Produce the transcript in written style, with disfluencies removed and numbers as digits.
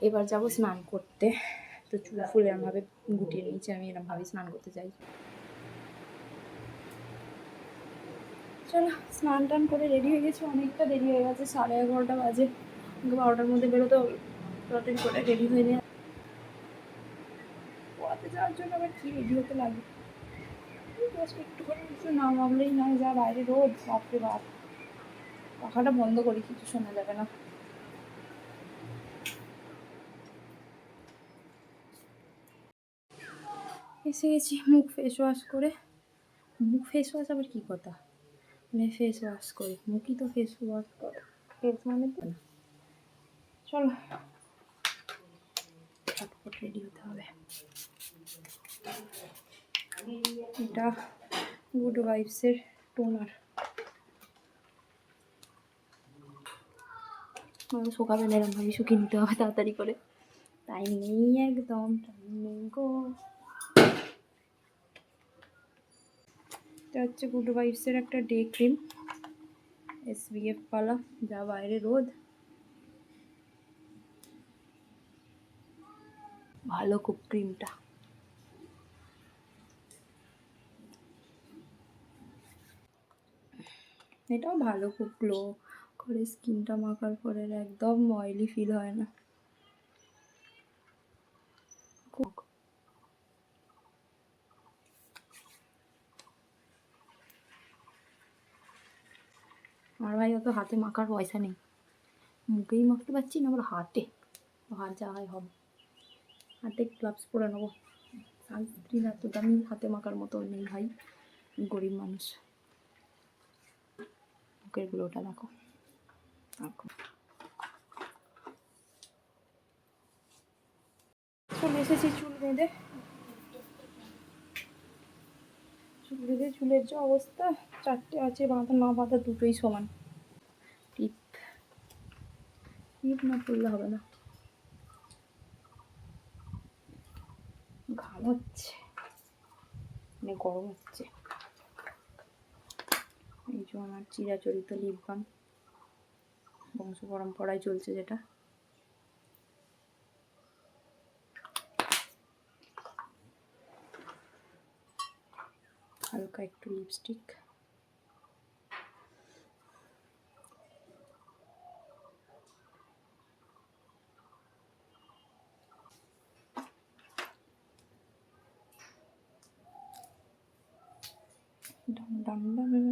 এবার যাব স্নান করতে। তো চুল ফুল এরমভাবে গুটিয়ে নিয়েছি, আমি এরমভাবে স্নান করতে চাই। চলো স্নান টান করে রেডি হয়ে গেছি, অনেকটা দেরি হয়ে গেছে, 11:30 বাজে। 12টার মধ্যে বেরোতে হবে, তাড়াতাড়ি করে রেডি হয়ে নিয়ে পড়াতে যাওয়ার জন্য আবার কী রেডি হতে লাগে। জাস্ট একটুখানি কিছু না ভাবলেই নয়, যা বাইরে রোদ, বাপরে বাপ। পাখাটা বন্ধ করি, কিছু শোনা যাবে না। এসে গেছি মুখ ফেস ওয়াশ করে। মুখ ফেস ওয়াশ আবার কী কথা, মানে ফেস ওয়াশ করি, মুখই তো ফেস ওয়াশ করে, ফেস মানে তো না। চলো চটপট রেডি হতে হবে। এটা গুড ভাইবসের টোনার। সকালবেলা এরমভাবে শুকিয়ে নিতে হবে তাড়াতাড়ি করে, টাইম নেই, একদম টাইম নেই গো। এটা হচ্ছে গুড ভাইবসের একটা ডে ক্রিম, SPF পালা, যা বাইরে রোদ। ভালো খুব ক্রিমটা। এটাও ভালো, খুব গ্লো করে স্কিনটা মাখার পরে, একদম অয়েলি ফিল হয় না। আমার ভাই অত হাতে মাখার পয়সা নেই, মুখেই মাখতে পারছি না, আবার হাতে, হাত যা হয় হবে। হাতে গ্লাভস পরে নেবো, সানস্ক্রিন এত দামি, হাতে মাখার মতো নেই ভাই, গরিব মানুষ। মুখের গ্লোটা দেখো। চলে এসেছি চুল বেঁধে। চুল বেঁধে চুলের যে অবস্থা, 4টে আছে, বাঁধা না বাঁধা দুটোই সমান। টিপ টিপ না পড়লে হবে না, ঘাম হচ্ছে, মানে গরম হচ্ছে। এই যে আমার চিরাচরিত লিপ বাম, বংশ পরম্পরায় চলছে যেটা। হালকা একটু লিপস্টিক, ডাম ডাম ডাম।